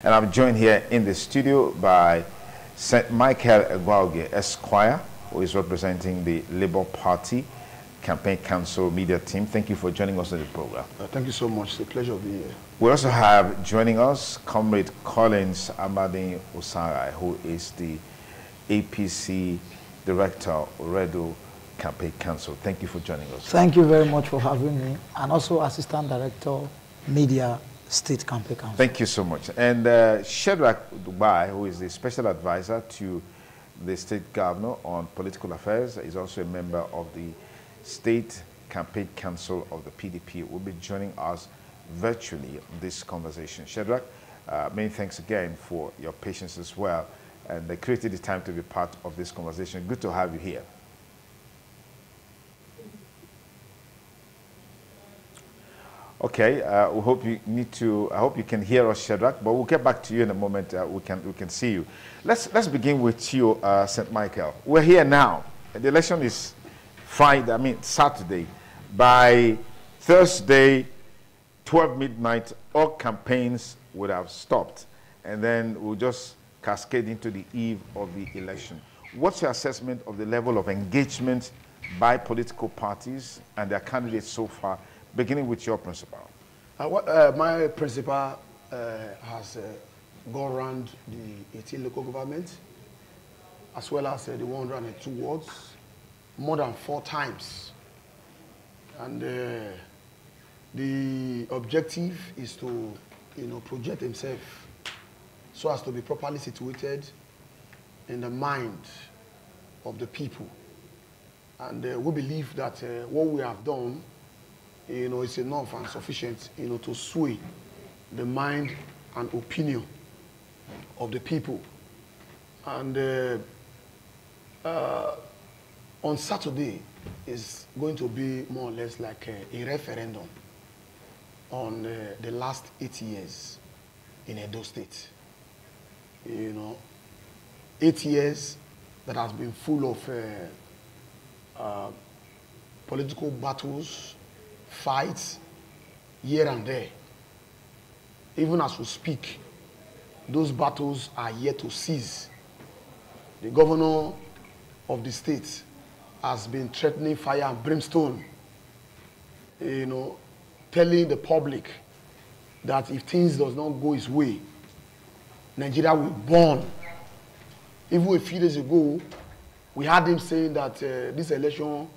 And I'm joined here in the studio by St. Michael Egwauge Esquire, who is representing the Labour Party Campaign Council media team. Thank you for joining us on the program. Thank you so much. It's a pleasure being here. We also have joining us Comrade Collins Amadin Osarai, who is the APC Director, EDO Campaign Council. Thank you for joining us. Thank you very much for having me, and also Assistant Director, Media State Campaign Council. Thank you so much. And Shedrack Dubai, who is the Special Advisor to the State Governor on Political Affairs, is also a member of the State Campaign Council of the PDP, will be joining us virtually on this conversation. Shedrack, many thanks again for your patience as well, and created the time to be part of this conversation. Good to have you here. Okay, we hope you need to. I hope you can hear us, Shedrack. But we'll get back to you in a moment. We can see you. Let's begin with you, St. Michael. We're here now. The election is Friday. I mean Saturday. By Thursday, 12 midnight, all campaigns would have stopped, and then we'll just cascade into the eve of the election. What's your assessment of the level of engagement by political parties and their candidates so far? Beginning with your principal. My principal has gone around the 18 local governments, as well as the 102 wards, more than 4 times. And the objective is to, project himself so as to be properly situated in the mind of the people. And we believe that what we have done is enough and sufficient, to sway the mind and opinion of the people. And on Saturday is going to be more or less like a referendum on the last 8 years in Edo State. 8 years that has been full of political battles, fights here and there. Even as we speak, those battles are yet to cease. The governor of the state has been threatening fire and brimstone, telling the public that if things does not go his way, Nigeria will burn. Even a few days ago, we had him saying that this election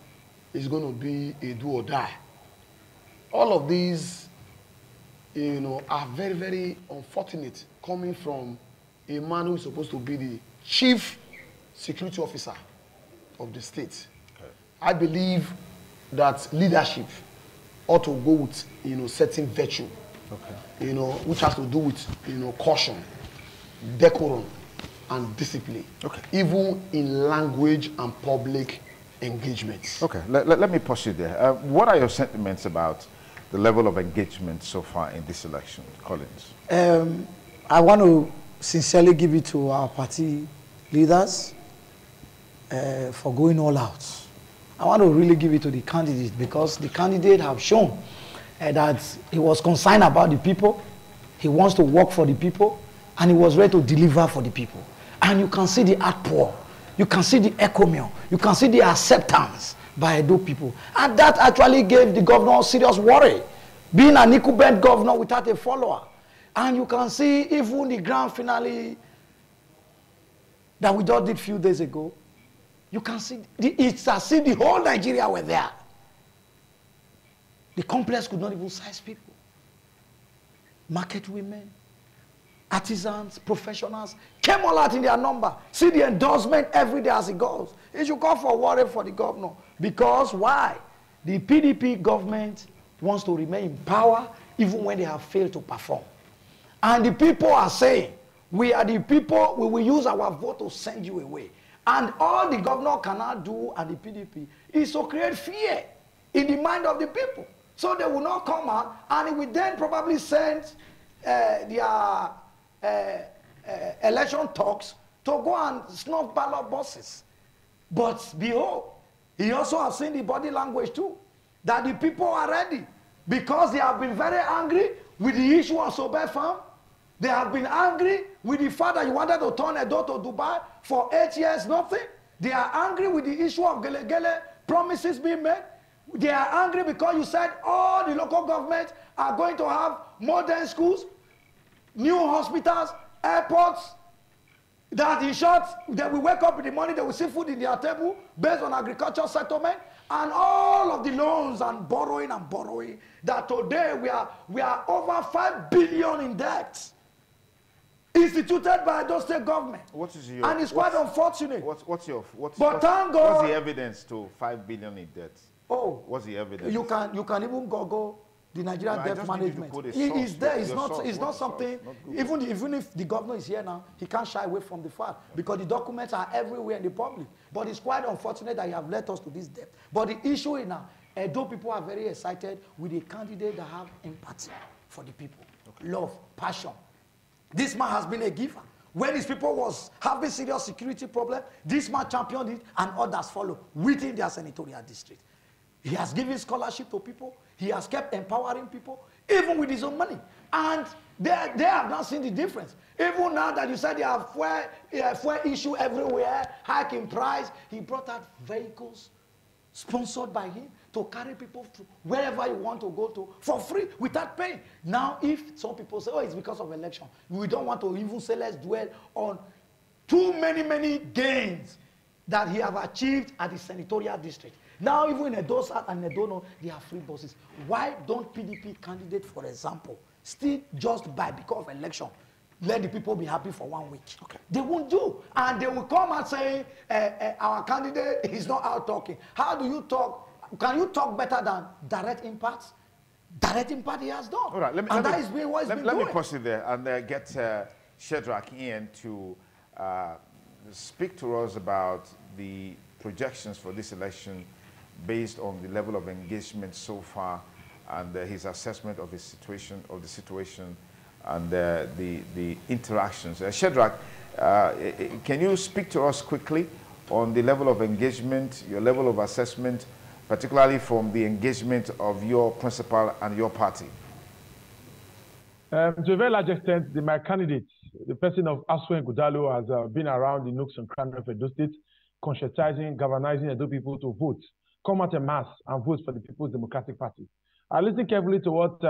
is going to be a do or die. All of these, are very, very unfortunate coming from a man who is supposed to be the chief security officer of the state. Okay. I believe that leadership ought to go with, certain virtue, okay, which has to do with, caution, decorum, and discipline, okay, even in language and public engagements. Okay, let me pause you there. What are your sentiments about the level of engagement so far in this election, Collins? I want to sincerely give it to our party leaders for going all out. I want to really give it to the candidate, because the candidate have shown that he was concerned about the people, he wants to work for the people, and he was ready to deliver for the people. And you can see the outpour, you can see the encomium, you can see the acceptance by Edo people. And that actually gave the governor serious worry, being an incumbent governor without a follower. And you can see even the grand finale that we just did a few days ago, you can see, it's as if the whole Nigeria were there. The complex could not even size people. Market women, artisans, professionals came all out in their number. See the endorsement every day as it goes. It should call for worry for the governor. Because why? The PDP government wants to remain in power even when they have failed to perform. And the people are saying, we are the people, we will use our vote to send you away. And all the governor cannot do and the PDP is to create fear in the mind of the people. So they will not come out, and it will then probably send their election talks to go and snuff ballot boxes. But behold, he also has seen the body language too, that the people are ready, because they have been very angry with the issue of Sobe Farm. They have been angry with the fact that you wanted to turn Edo to Dubai for 8 years, nothing. They are angry with the issue of Gele Gele, promises being made. They are angry because you said all the local governments are going to have modern schools, new hospitals, airports, that in short, they will wake up in the morning, they will see food in their table based on agricultural settlement, and all of the loans and borrowing, that today we are over 5 billion in debt instituted by those state government. What is your, and it's quite unfortunate. What's Thank God, what's the evidence to 5 billion in debt? Oh, what's the evidence? You can even Google the Nigerian debt management. It is there. It's not something. Even if the governor is here now, he can't shy away from the fact because the documents are everywhere in the public. But it's quite unfortunate that you have led us to this debt. But the issue is now, Edo people are very excited with a candidate that have empathy for the people, love, passion. This man has been a giver. When his people was having serious security problem, this man championed it, and others follow within their senatorial district. He has given scholarship to people. He has kept empowering people, even with his own money. And they have not seen the difference. Even now that you said they have fuel issue everywhere, hike in price, he brought out vehicles sponsored by him to carry people to wherever you want to go to for free without paying. Now, if some people say, oh, it's because of election, we don't want to even say, let's dwell on too many gains that he have achieved at the senatorial district. Now, even in Edo South and Edo North, they have free buses. Why don't PDP candidates, for example, still just buy because of election, let the people be happy for 1 week? Okay. They won't do. And they will come and say, our candidate is not out talking. How do you talk? Can you talk better than direct impacts? Direct impact he has done. All right, let me pause it there and get Shedrack in to speak to us about the projections for this election based on the level of engagement so far and his assessment of the situation and the interactions. Shedrack, can you speak to us quickly on the level of engagement, your level of assessment, particularly from the engagement of your principal and your party? To a very large extent, my candidate, the person of Aswen Gudalo, has been around the nooks and crannies of Edo State, conscientizing, galvanizing Edo people to vote, come out en masse and vote for the People's Democratic Party. I listened carefully to what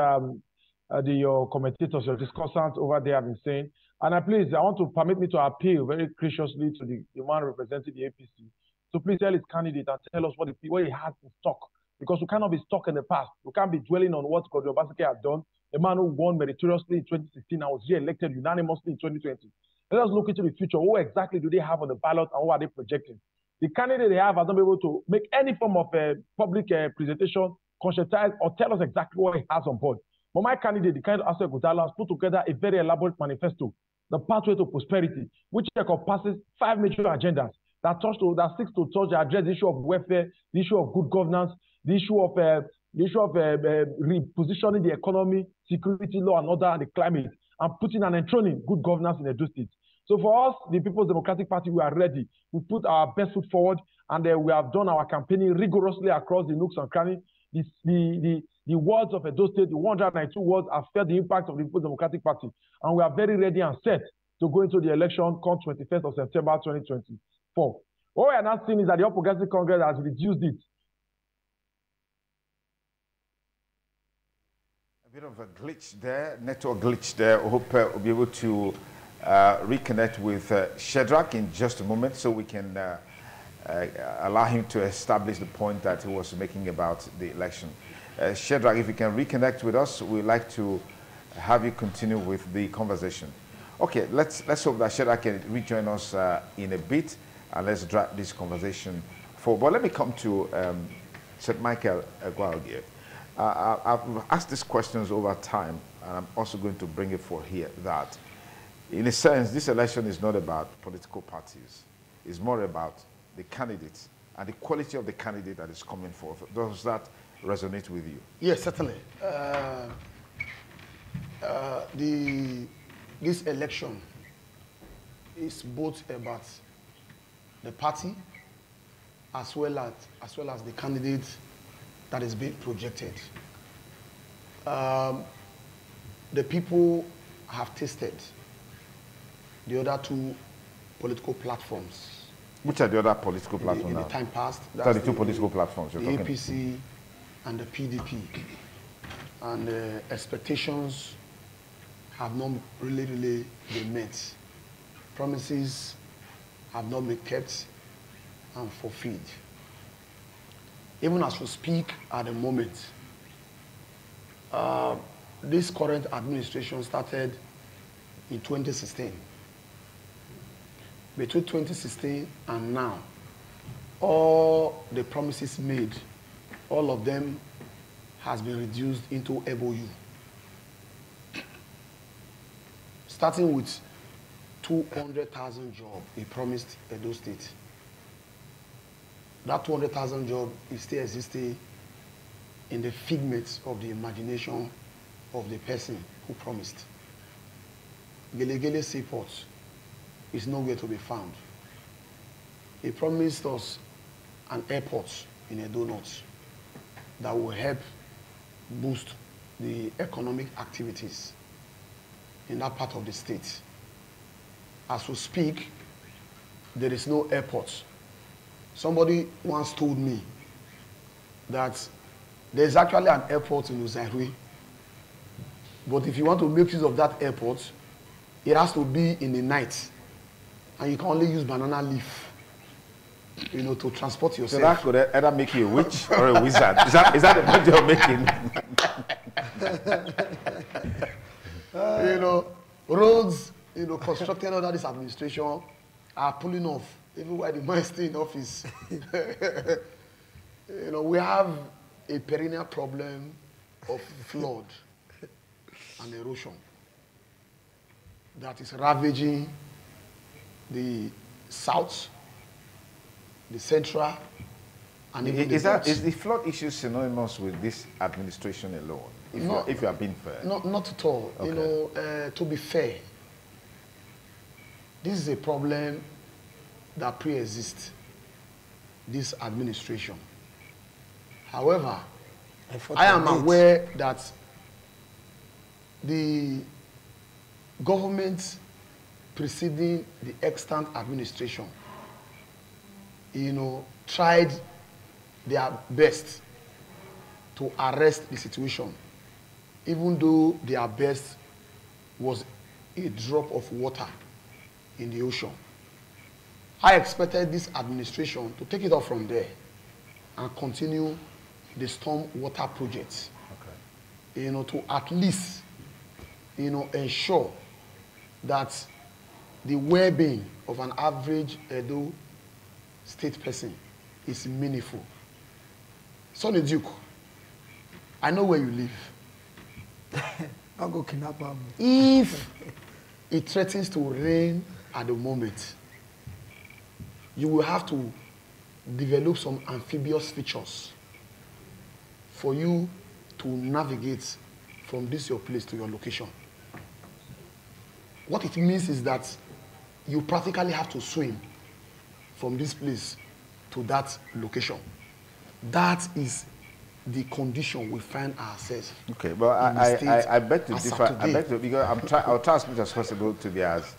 your commentators, your discussants over there have been saying, and I want to permit me to appeal very graciously to the man representing the APC. So please tell his candidate and tell us what he has in stock, because we cannot be stuck in the past. We can't be dwelling on what Godwin Obaseki had done, a man who won meritoriously in 2016 and was re-elected unanimously in 2020. Let us look into the future. Who exactly do they have on the ballot and what are they projecting? The candidate they have has not been able to make any form of public presentation, conscientize, or tell us exactly what he has on board. But my candidate, the candidate Aswe Gudalo, has put together a very elaborate manifesto, the pathway to prosperity, which encompasses 5 major agendas that seeks to touch and address the issue of welfare, the issue of good governance, the issue of repositioning the economy, security, law and order, and the climate, and putting and enthroning good governance in Edo State. So for us, the People's Democratic Party, we are ready. We put our best foot forward, and we have done our campaigning rigorously across the nooks and crannies. The wards of Edo State, the 192 wards, have felt the impact of the People's Democratic Party, and we are very ready and set to go into the election come 21st of September 2024. What we are not seeing is that the All Progressive Congress has reduced it. A bit of a glitch there, network glitch there. I hope we'll be able to reconnect with Shedrack in just a moment so we can allow him to establish the point that he was making about the election. Shedrack, if you can reconnect with us, we'd like to have you continue with the conversation. Okay, let's hope that Shedrack can rejoin us in a bit, and let's drag this conversation forward. But let me come to St. Michael Egwalgie. I've asked these questions over time, and I'm also going to bring it for here, that in a sense, this election is not about political parties. It's more about the candidates and the quality of the candidate that is coming forth. Does that resonate with you? Yes, certainly. This election is both about the party as well as the candidate that is being projected. The people have tasted the other two political platforms. Which are the other political platforms in now? the time past. That's the two political platforms you're the talking. APC and the PDP. And expectations have not really been met. Promises have not been kept and fulfilled. Even as we speak at the moment, this current administration started in 2016. Between 2016 and now, all the promises made, all of them has been reduced into MOU. Starting with 200,000 jobs he promised Edo State. That 200,000 jobs is still existing in the figments of the imagination of the person who promised. Gelegele Seaport is nowhere to be found. He promised us an airport in Edo North that will help boost the economic activities in that part of the state. As we speak, there is no airport. Somebody once told me that there's actually an airport in Uzairwe, but if you want to make use of that airport, it has to be in the night, and you can only use banana leaf, you know, to transport yourself. So that could either make you a witch or a wizard. Is that the point you're making? You know, roads, you know, constructed under this administration are pulling off, even while the man is still in office. You know, we have a perennial problem of flood and erosion that is ravaging the south, the central, and even the north. Is the flood issue synonymous with this administration alone? If you are being fair. Not at all. Okay. You know, to be fair, this is a problem that pre-exists this administration. However, I am aware that the government preceding the extant administration, you know, tried their best to arrest the situation, even though their best was a drop of water in the ocean. I expected this administration to take it off from there and continue the storm water projects, okay, you know, to at least, you know, ensure that the well-being of an average Edo State person is meaningful. Sonny Duke, I know where you live. I'll go kidnap him. If it threatens to rain at the moment, you will have to develop some amphibious features for you to navigate from this your place to your location. What it means is that you practically have to swim from this place to that location. That is the condition we find ourselves. Okay, but I beg to differ. I beg to, because I'll try as much as possible to be as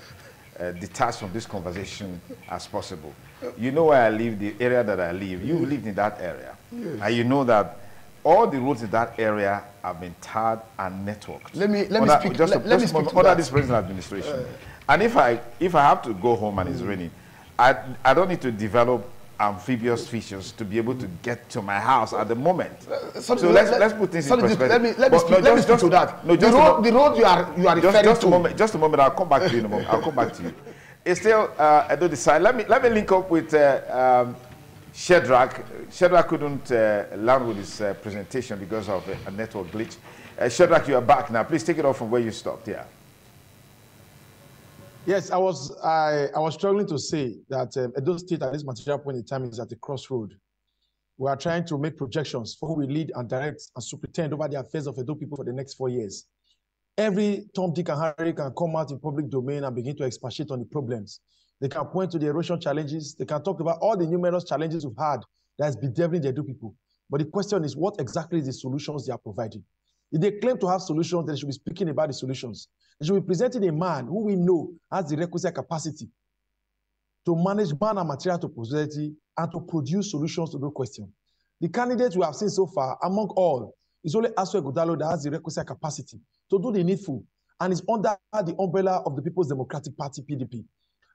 detached from this conversation as possible. You know where I live, the area that I live. You lived in that area, yes, and you know that all the roads in that area have been tarred and networked. Let me speak to under this present administration. And if I have to go home and it's raining, I don't need to develop amphibious features to be able to get to my house at the moment. So let's put things in perspective. Let me speak to that. No, the road you are referring to. Just a moment. I'll come back to you in a moment. I'll come back to you. It's still Edo decide. Let me link up with Shedrack. Shedrack couldn't land with his presentation because of a network glitch. Shedrack, you are back now. Please take it off from where you stopped. Yeah. Yes, I was struggling to say that Edo State at this material point in time is at a crossroad. We are trying to make projections for who will lead and direct and superintend over the affairs of Edo people for the next 4 years. Every Tom, Dick, and Harry can come out in public domain and begin to expatiate on the problems. They can point to the erosion challenges. They can talk about all the numerous challenges we've had that has bedeviling the Edo people. But the question is, what exactly is the solutions they are providing? If they claim to have solutions, they should be speaking about the solutions. They should be presenting a man who we know has the requisite capacity to manage man and material to prosperity and to produce solutions to those questions. The candidates we have seen so far, among all, is only Asue Godalo that has the requisite capacity to do the needful and is under the umbrella of the People's Democratic Party, PDP.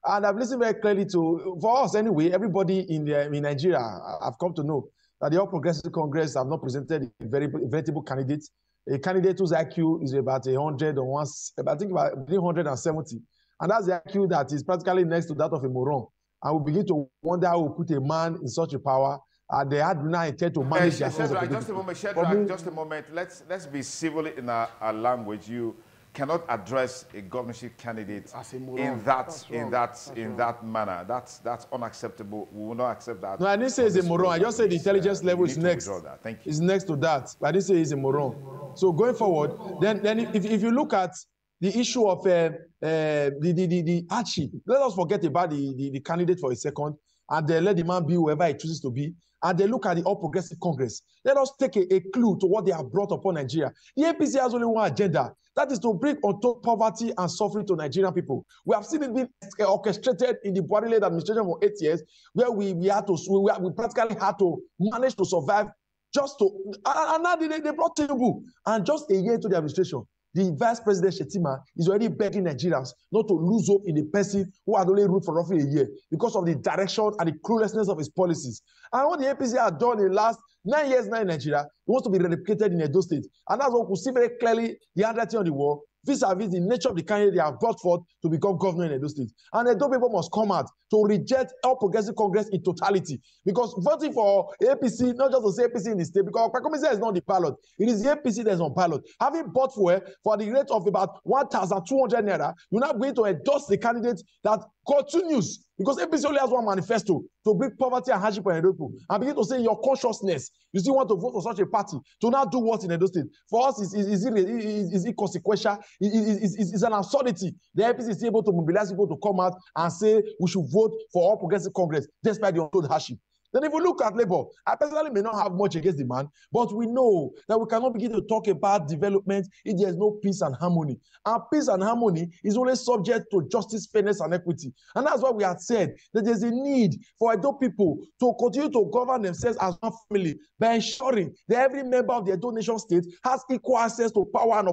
And I've listened very clearly to, for us anyway, everybody in Nigeria, I've come to know that the All Progressive Congress have not presented a very veritable candidate. A candidate whose IQ is about 100 or one, I think about 170. And that's the IQ that is practically next to that of a moron. And we begin to wonder how we put a man in such a power. And they had now intent to manage their affairs. Just a moment, Shedrack, just a moment. Let's be civil in our language. You cannot address a governorship candidate in that manner. That's unacceptable. We will not accept that. No, I didn't say he's a moron. I just said the intelligence level is next. Thank you. Is next to that. But I didn't say he's a moron. So going forward, then if you look at the issue of the hardship, let us forget about the candidate for a second, and then let the man be whoever he chooses to be, and then look at the All Progressive Congress. Let us take a clue to what they have brought upon Nigeria. The APC has only one agenda, that is to bring untold poverty and suffering to Nigerian people. We have seen it being orchestrated in the Buhari-led administration for 8 years, where we practically had to manage to survive just to, and now they brought Tinubu, and just a year into the administration, the Vice President Shetima is already begging Nigerians not to lose hope in the person who had only ruled for roughly a year because of the direction and the cluelessness of his policies. And what the APC had done in the last 9 years now in Nigeria, it wants to be replicated in Edo State. And that's what we see very clearly the handwriting on the wall, vis-a-vis the nature of the candidate they have brought forth to become governor in Edo State. And Edo people must come out to reject All Progressive Congress in totality. Because voting for APC, not just to say APC in the state, because Pakomisa is not the ballot. It is the APC that is on ballot. Having bought for the rate of about 1,200 naira, you're not going to endorse the candidate that continues. Because APC only has one manifesto to bring poverty and hardship on Edo people. And begin to say in your consciousness, you still want to vote for such a party to now do what in Edo State. For us, is inconsequential. It's an absurdity. The APC is able to mobilize people to come out and say we should vote for All Progressive Congress despite the untold hardship. Then if we look at Labour, I personally may not have much against the man, but we know that we cannot begin to talk about development if there is no peace and harmony. And peace and harmony is only subject to justice, fairness, and equity. And that's why we had said that there's a need for Edo people to continue to govern themselves as one family by ensuring that every member of the Edo Nation state has equal access to power and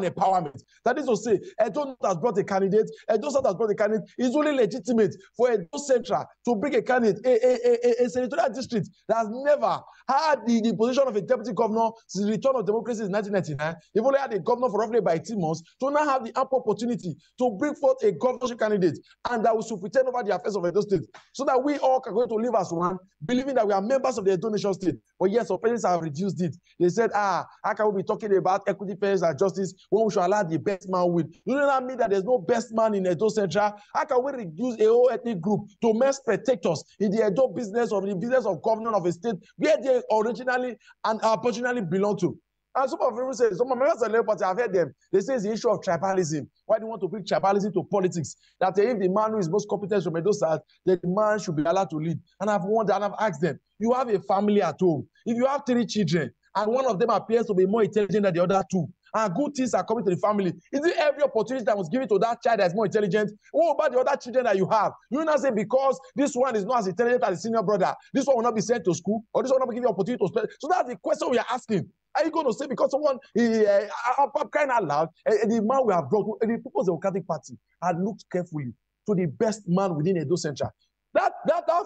empowerment. That is to say, Edo has brought a candidate, Edo South has brought a candidate. It's only legitimate for Edo Central to bring a candidate, a senatorial district that has never had the position of a deputy governor since the return of democracy in 1999. They've only had a governor for roughly about 18 months to now have the ample opportunity to bring forth a governorship candidate and that will superintend over the affairs of Edo State so that we all are going to live as one, believing that we are members of the Edo Nation state. But yes, our parents have reduced it. They said, how can we be talking about equity, fairness, and justice when we should allow the best man win? You know what I mean? That there's no best man in Edo Central. How can we reduce a whole ethnic group to mere spectators in the Edo business or the business of government of a state where they originally and originally belong to? And some of them say, some members of the Labour Party, I've heard them, they say it's the issue of tribalism. Why do you want to bring tribalism to politics? That if the man who is most competent from Edo South, then the man should be allowed to lead. And I've wondered, and I've asked them, you have a family at home. If you have 3 children, and one of them appears to be more intelligent than the other 2, and good things are coming to the family, is it every opportunity that was given to that child that is more intelligent? What about the other children that you have? You not say because this one is not as intelligent as the senior brother, this one will not be sent to school, or this one will not be given the opportunity to spend. So that's the question we are asking. Are you going to say because someone I'm crying out loud, the man we have brought, the People's Democratic Party had looked carefully to the best man within Edo Central? That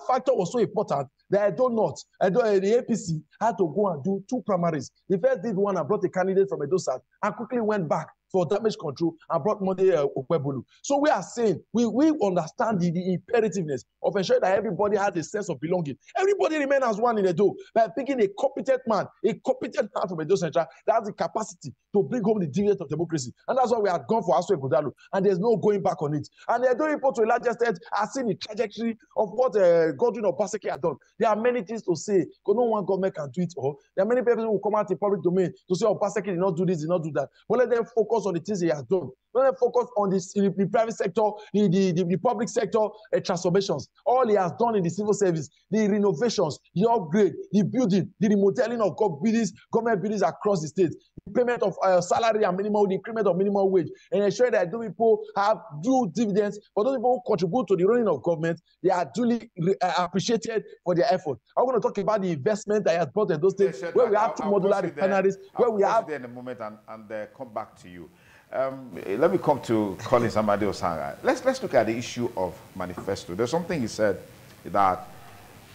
factor was so important that the APC had to go and do 2 primaries. The first did one and brought a candidate from Edo South and quickly went back for damage control and brought Monday Okwebulu. So we are saying, we understand the imperativeness of ensuring that everybody has a sense of belonging. Everybody remains as one in Edo by picking a competent man from Edo Central that has the capacity to bring home the dividends of democracy. And that's why we have gone for Asue Godalo, and there's no going back on it. And the Edo people, to a large extent, are seeing the trajectory of what Godwin Obaseki had done. There are many things to say, because no one government can do it all. There are many people who will come out in public domain to say Obaseki did not do this, did not do that. But let them focus focus on the things he has done. Let them focus on the private sector, the public sector transformations. All he has done in the civil service, the renovations, the upgrade, the building, the remodeling of government buildings across the state, the payment of salary and minimum, the increment of minimum wage, and ensuring that those people have due dividends. For those people who contribute to the running of government, they are duly appreciated for their effort. I'm going to talk about the investment that he has brought in those states, where we have two modular refineries, where we have. There in a moment and come back to you. Let me come to Collins Amade Osanga. Let's look at the issue of manifesto. There's something he said that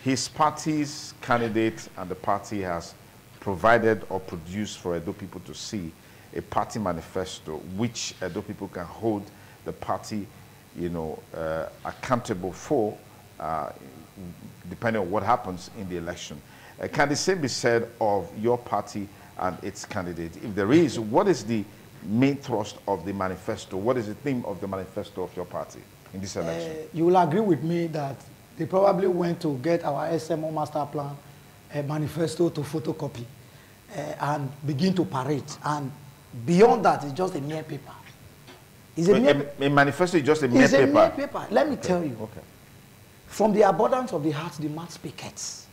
his party's candidate and the party has provided or produced for Edo people to see a party manifesto which Edo people can hold the party, accountable for, depending on what happens in the election. Can the same be said of your party and its candidate? If there is, what is the main thrust of the manifesto? What is the theme of the manifesto of your party in this election? You will agree with me that they probably went to get our SMO master plan manifesto to photocopy and begin to parade. And beyond that, it's just a mere paper. A manifesto is just a mere paper? It's a mere paper. Let me tell you. Okay. From the abundance of the heart, the mouth speaketh.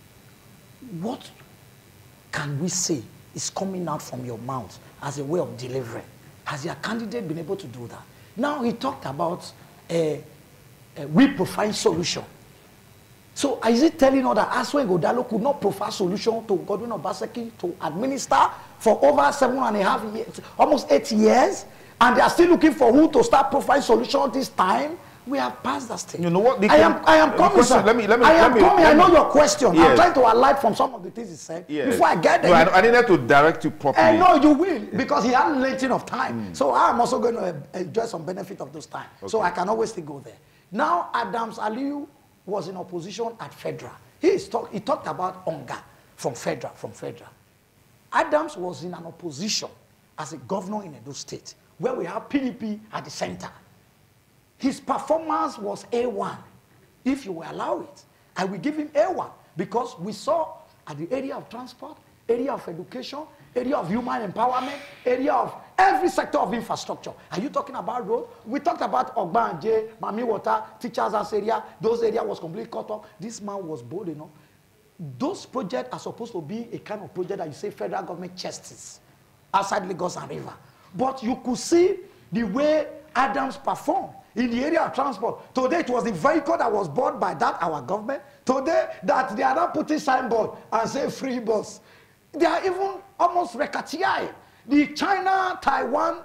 What can we say is coming out from your mouth as a way of delivery? Has your candidate been able to do that? Now he talked about a we-profile solution. So is it telling us that Aswe Godalo could not provide solution to Godwin Obaseki to administer for over 7.5 years, almost 8 years, and they are still looking for who to start providing solution this time? We have passed that stage. You know what? I am coming, sir. I know your question. Yes. I'm trying to alight from some of the things he said before I get there. No, I needed to direct you properly. I know you will, because he had length of time. So I'm also going to enjoy some benefit of those time. Okay. So I can always still go there. Now, Adams Aliyu was in opposition at Federal. He talked about hunger from Federal. Adams was in an opposition as a governor in Edo State, where we have PDP at the center. His performance was A1. If you will allow it, I will give him A1, because we saw at the area of transport, area of education, area of human empowerment, area of every sector of infrastructure. Are you talking about road? We talked about Ogbanje, Mami Water, Teachers House area. Those areas was completely cut off. This man was bold enough. Those projects are supposed to be a kind of project that you say federal government chests outside Lagos and River. But you could see the way Adams performed in the area of transport. Today it was the vehicle that was bought by our government. Today that they are not putting signboard and say free bus. They are even almost recatiai. The China-Taiwan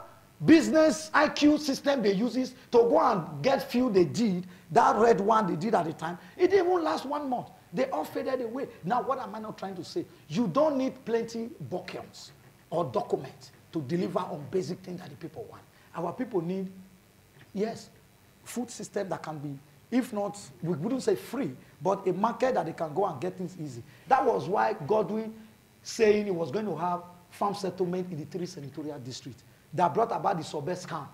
business IQ system they use is to go and get fuel they did, that red one they did at the time, it didn't even last 1 month. They all faded away. Now what am I not trying to say? You don't need plenty documents or documents to deliver on basic things that the people want. Our people need, yes, food system that can be, if not, we wouldn't say free, but a market that they can go and get things easy. That was why Godwin saying he was going to have farm settlement in the 3 senatorial districts that brought about the Sobe scam.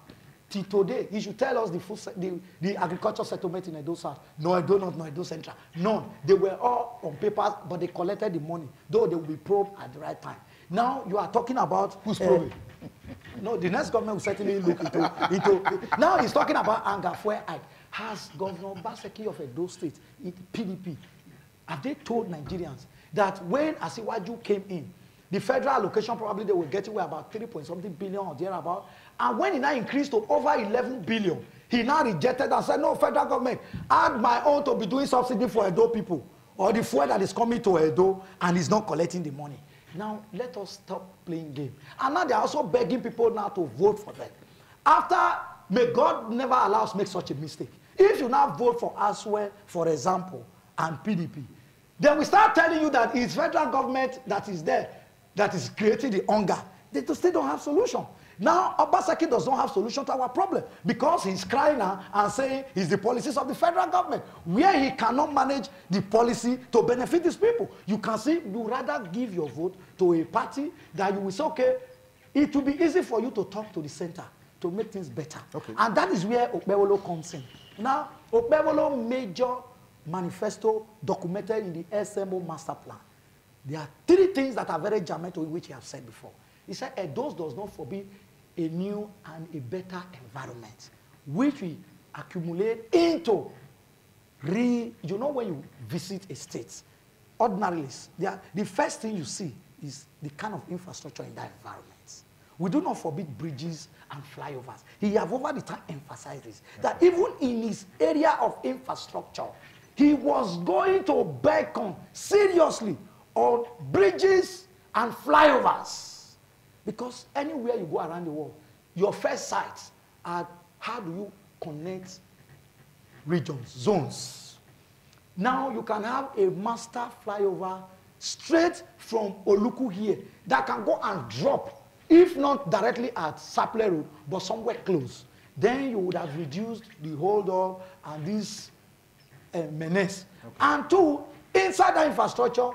Till today, he should tell us the agriculture settlement in Edo South. No, Edo North, no, Edo Central. None. They were all on papers, but they collected the money, though they will be probed at the right time. Now you are talking about... Who's probing? No, the next government will certainly look into now he's talking about Angafue Ike. Has Governor Baseki of Edo State, PDP, have they told Nigerians that when Asiwaju came in, the federal allocation probably they were getting about 3.something billion or thereabout, and when it now increased to over 11 billion, he now rejected and said, no, federal government, add my own to be doing subsidy for Edo people, or the fuel that is coming to Edo and is not collecting the money. Now, let us stop playing game. And now they are also begging people now to vote for them. After, may God never allow us to make such a mistake. If you now vote for Aswe, for example, and PDP, then we start telling you that it's federal government that is there, that is creating the hunger. They still don't have solution. Now, Obaseki does not have solution to our problem because he's crying now and saying it's the policies of the federal government, where he cannot manage the policy to benefit these people. You can see, you rather give your vote to a party that you will say, okay, it will be easy for you to talk to the center to make things better. Okay. And that is where Okpebholo comes in. Now, Okpebholo major manifesto documented in the SMO master plan. There are 3 things that are very germane to which he has said before. He said, Edo does not forbid a new and a better environment, which we accumulate into you know, when you visit a state, ordinarily, the first thing you see is the kind of infrastructure in that environment. We do not forbid bridges and flyovers. He have over the time emphasized this, that even in his area of infrastructure, he was going to beckon seriously on bridges and flyovers. Because anywhere you go around the world, your first sights are how do you connect regions, zones. Now you can have a master flyover straight from Oluku here that can go and drop, if not directly at Sapele Road, but somewhere close. Then you would have reduced the hold up and this menace. Okay. And two, inside that infrastructure,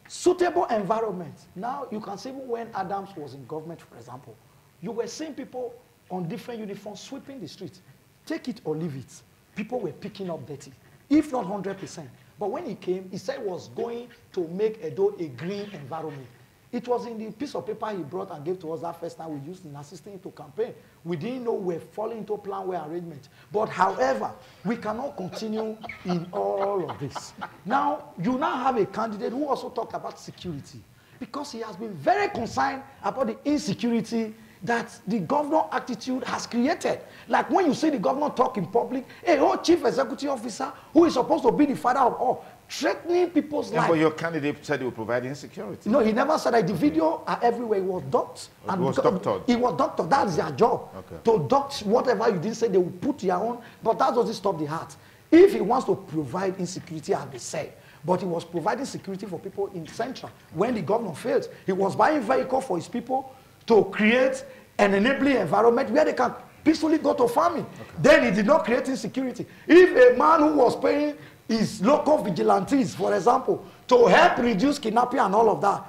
suitable environment. Now you can see when Adams was in government, for example, you were seeing people on different uniforms sweeping the streets. Take it or leave it. People were picking up dirty, if not 100%. But when he came, he said he was going to make Edo a green environment. It was in the piece of paper he brought and gave to us that first time we used in assisting him to campaign. We didn't know we were falling into plan where arrangement. But however, we cannot continue in all of this. Now, you now have a candidate who also talked about security, because he has been very concerned about the insecurity that the governor attitude has created. Like when you see the governor talk in public, a whole chief executive officer who is supposed to be the father of all, threatening people's lives. But your candidate said he would provide insecurity. No, he never said that. The video are everywhere. It was docked. It was doctored. It was doctored. That's their job. Okay. To doct whatever you didn't say, they will put their own. But that doesn't stop the heart. If he wants to provide insecurity, as they say, but he was providing security for people in Central. When the governor failed, he was buying vehicles for his people to create an enabling environment where they can peacefully go to farming. Okay. Then he did not create insecurity. If a man who was paying his local vigilantes, for example, to help reduce kidnapping and all of that,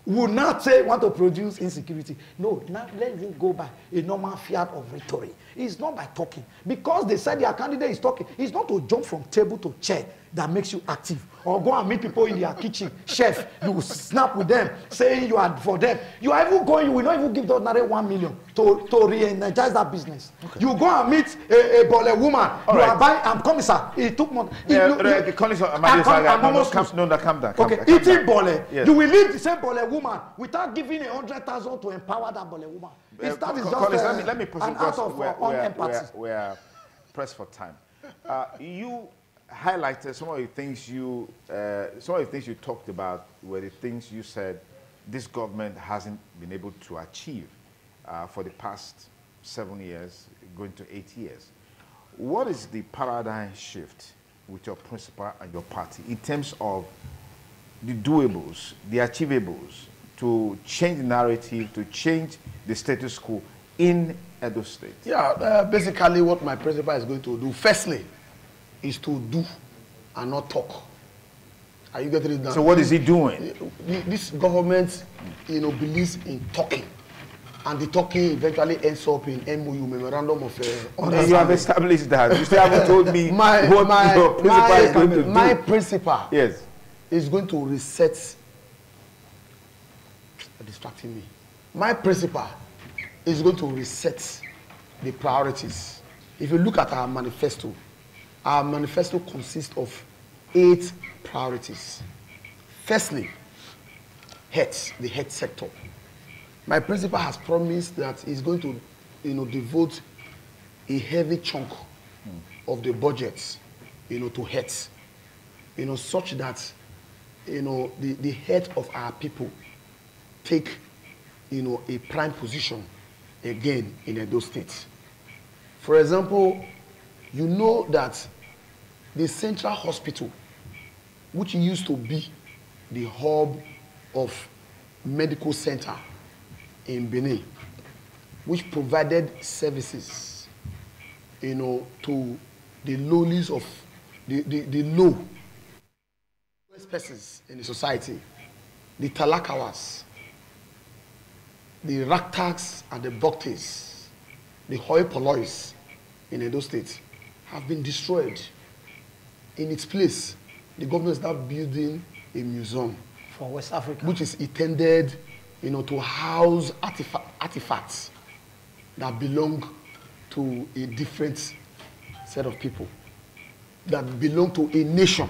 would not say want to produce insecurity. No, now let him go by a normal fiat of rhetoric. It's not by talking. Because they said their candidate is talking. It's not to jump from table to chair that makes you active. Or go and meet people in their kitchen. Chef, you will snap with them, saying you are for them. You are even going, you will not even give the ordinary 1 million to re-energize that business. Okay. You go and meet a Bole woman. All you right. Are buying, I'm coming, sir. It took money. Calm down. Okay, eating Bole. Yes. You will leave the same Bole woman without giving 100,000 to empower that Bole woman. That is just let me proceed, an act of unempathy. We are pressed for time. You highlighted some of the things you talked about were the things you said this government hasn't been able to achieve for the past 7 years, going to 8 years. What is the paradigm shift with your principal and your party in terms of the doables, the achievables, to change the narrative, to change the status quo in Edo State? Yeah, basically what my principal is going to do, firstly, is to do and not talk. Are you getting it down? So what is he doing? This government, believes in talking. And the talking eventually ends up in MOU, Memorandum of Understanding. You have established that. You still haven't told me what your principal is going to do. My principal yes. is going to reset. Distracting me. My principal is going to reset the priorities. If you look at our manifesto consists of 8 priorities. Firstly, health, the health sector. My principal has promised that he's going to, devote a heavy chunk of the budget, to health, such that, the health of our people take, a prime position again in Edo State. For example, you know that the Central Hospital, which used to be the hub of medical center in Benin, which provided services, to the lowlies of the low persons in the society, the talakawas, the raktags and the bhaktis, the hoi pollois in Edo State have been destroyed. In its place, the government is now building a museum for West Africa, which is intended, to house artifacts that belong to a different set of people, that belong to a nation.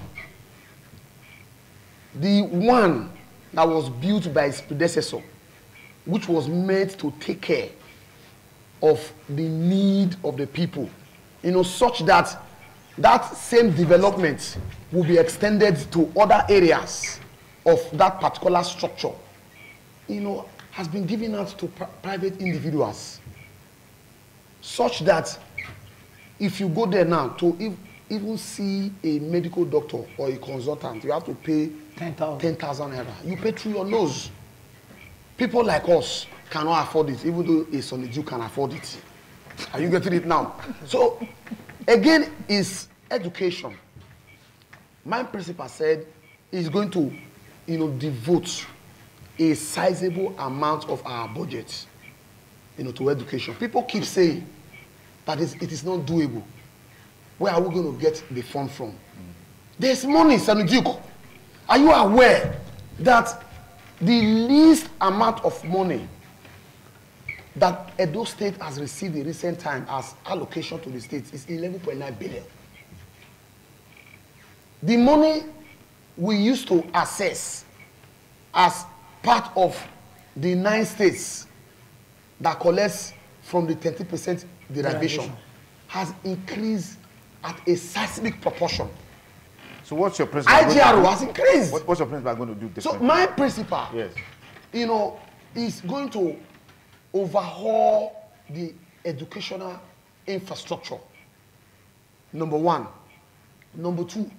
The one that was built by its predecessor, which was meant to take care of the need of the people, such that that same development will be extended to other areas of that particular structure, has been given out to private individuals, such that if you go there now to even see a medical doctor or a consultant, you have to pay 10,000 naira. You pay through your nose. People like us cannot afford it, even though a Soniju can afford it. Are you getting it now? So, again, is education. My principal said he's going to, devote a sizable amount of our budget, to education. People keep saying that it is not doable. Where are we going to get the fund from? There's money, Sanujuk. Are you aware that the least amount of money that Edo State has received in recent time as allocation to the states is 11.9 billion? The money we used to assess as part of the 9 states that collects from the 30% derivation has increased at a seismic proportion. So what's your principal? IGRO has increased. What's your principal going to do differently? So my principal, yes, is going to overhaul the educational infrastructure. Number one. Number two,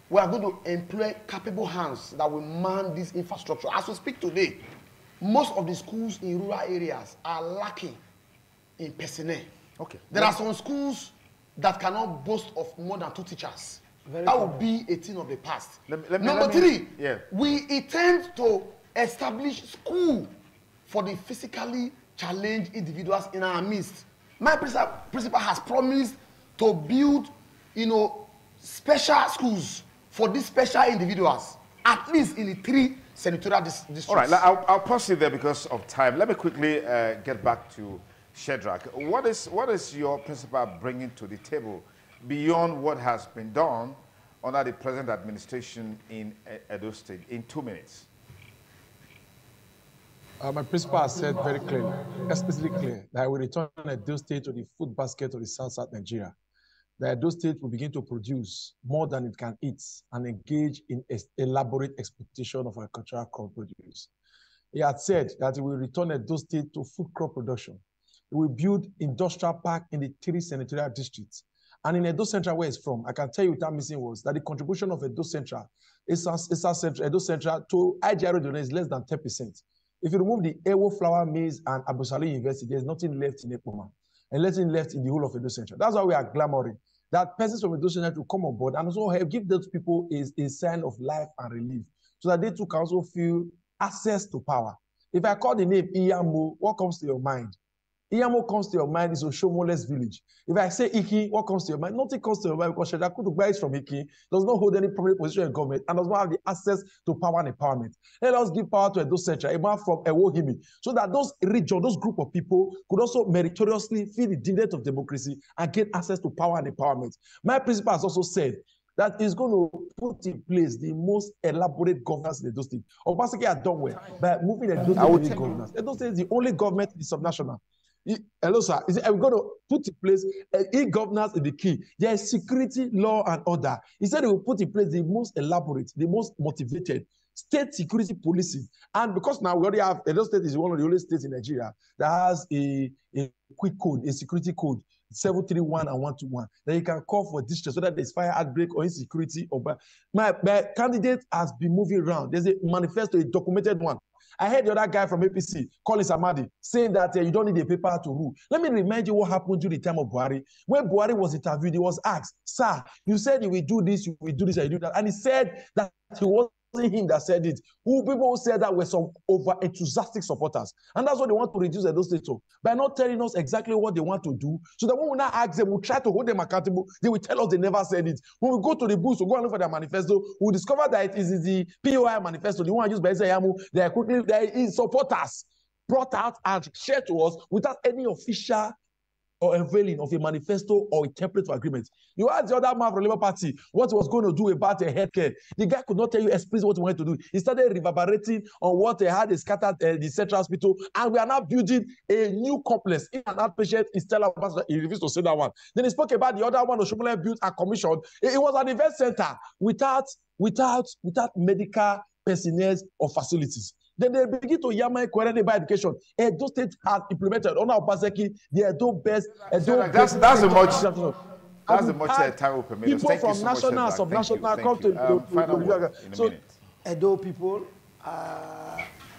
we are going to employ capable hands that will man this infrastructure. As we speak today, most of the schools in rural areas are lacking in personnel. Okay. There are some schools that cannot boast of more than 2 teachers. That would be a thing of the past. Number three, we intend to establish school for the physically challenged individuals in our midst. My principal has promised to build, special schools for these special individuals, at least in the 3 senatorial districts. All right, I'll pause it there because of time. Let me quickly get back to Shedrack. What is your principal bringing to the table beyond what has been done under the present administration in Edo State in 2 minutes? My principal has said very clearly, explicitly clear, that I will return Edo State to the food basket of the South Nigeria. That Edo State will begin to produce more than it can eat and engage in elaborate exploitation of agricultural crop produce. He had said that he will return Edo State to food crop production. He will build industrial park in the 3 senatorial districts. And in Edo Central, where it's from, I can tell you without missing words that the contribution of Edo Central, Edo Central to IGRO is less than 10%. If you remove the Ewo Flour Maize and Abusali University, there's nothing left in Ekpoma and nothing left in the whole of Edo Central. That's why we are glamoring that persons from Edo Central to come on board and also help give those people a sign of life and relief so that they too can also feel access to power. If I call the name Iyamo, what comes to your mind? Iyamo comes to your mind is Oshomoles village. If I say Iki, what comes to your mind? Nothing comes to your mind because Shedakutu is from Iki, does not hold any prominent position in government, and does not have the access to power and empowerment. Let us give power to Edo Central, a man from Ewohimi, so that those region, those group of people could also meritoriously feel the dividend of democracy and gain access to power and empowerment. My principal has also said that is going to put in place the most elaborate governance in Edo State. Obaseki has done well by moving Edo State to governance. Edo State is the only government in the subnational. Hello, sir. We're going to put in place e-governance is the key. There is security, law, and order. He said he will put in place the most elaborate, the most motivated state security policing. And because now we already have, Edo State is one of the only states in Nigeria that has a quick code, a security code, 731 and 121, that you can call for distress, whether there's fire outbreak or insecurity. My candidate has been moving around. There's a manifesto, a documented one. I heard the other guy from APC, Collins Amadi, saying that you don't need a paper to rule. Let me remind you what happened during the time of Buhari. When Buhari was interviewed, he was asked, sir, you said you will do this, you will do this, and you do that. And he said that he wasn't him that said it. People who said that were some over-enthusiastic supporters. And that's what they want to reduce Edo State to, by not telling us exactly what they want to do. So that when we now ask them, we'll try to hold them accountable. They will tell us they never said it. When we go to the booth, we'll go and look for their manifesto, we'll discover that it is the POI manifesto, the one used by Isayamu. They are quickly, there is supporters. brought out and shared to us without any official or unveiling of a manifesto or a template for agreement. You asked the other man from the Labour Party what he was going to do about healthcare. The guy could not tell you explicitly what he wanted to do. He started reverberating on what they had scattered the central hospital, and we are now building a new complex in an outpatient in Stella. He refused to say that one. Then he spoke about the other one Oshomole built and commissioned. It was an event center without medical personnel or facilities. Then they begin to yammer query by education. Edo State has implemented on our Obaseki the Edo best. That's the much time will permit us. People from national, subnational come to so Edo people,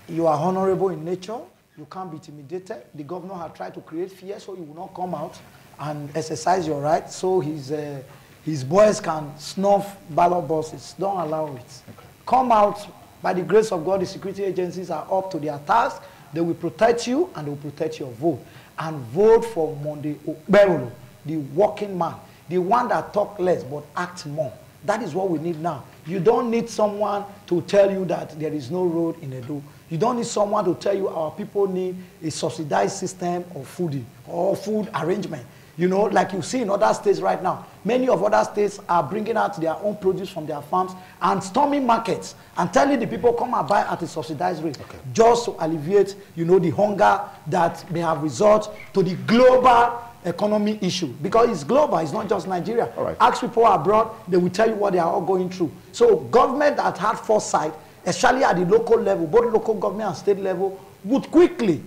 you are honorable in nature. You can't be intimidated. The governor has tried to create fear, so you will not come out and exercise your right. So his boys can snuff ballot boxes. Don't allow it. Okay. Come out. By the grace of God, the security agencies are up to their task. They will protect you and they will protect your vote. And vote for Monday Okberolo, the working man, the one that talk less but act more. That is what we need now. You don't need someone to tell you that there is no road in Edo. You don't need someone to tell you our people need a subsidized system of food or food arrangement. You know, like you see in other states right now, many of other states are bringing out their own produce from their farms and storming markets and telling the people come and buy at a subsidized rate, just to alleviate, you know, the hunger that may have result to the global economy issue. Because it's global, it's not just Nigeria. Ask people abroad, they will tell you what they are all going through. So government that had foresight, especially at the local level, both local government and state level, would quickly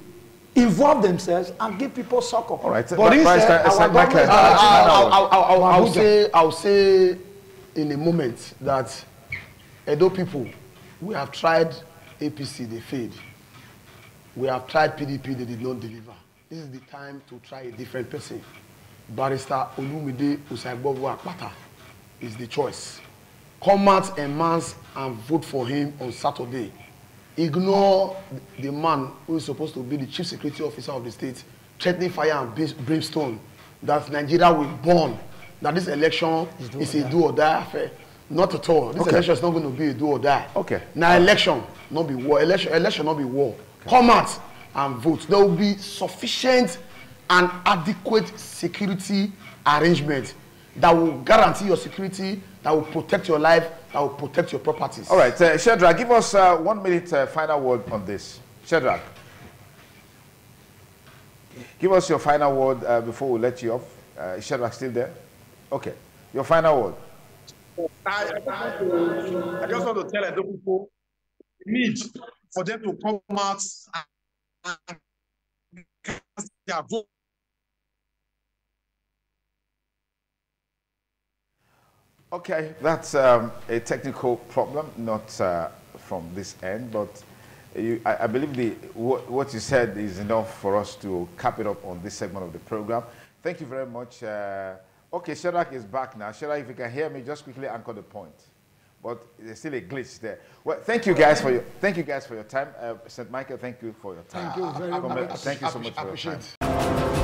involve themselves and give people succor. All right. But I'll say in a moment that Edo people, we have tried APC, they failed. We have tried PDP, they did not deliver. This is the time to try a different person. Barrister Olumide Usaibobu Akpata is the choice. Come out en masse and vote for him on Saturday. Ignore the man who is supposed to be the chief security officer of the state, threatening fire and brimstone, that Nigeria will burn, that this election is a do or die affair. Not at all. This election is not going to be a do or die. Now election, not be war. Election not be war. Come out and vote. There will be sufficient and adequate security arrangement that will guarantee your security, that will protect your life, that will protect your properties. All right, Shadrach, give us 1 minute final word on this. Shadrach, give us your final word before we let you off. Is Shadrach still there? Okay, your final word. I just want to tell Edo people, we need for them to come out and cast their vote. Okay, that's a technical problem, not from this end, but I believe what you said is enough for us to cap it up on this segment of the program. Thank you very much. Okay, Shadrach is back now. Shadrach, if you can hear me, just quickly anchor the point. But there's still a glitch there. Well, thank you guys for your time. St. Michael, thank you for your time. Thank you very much. Thank you so much for your time.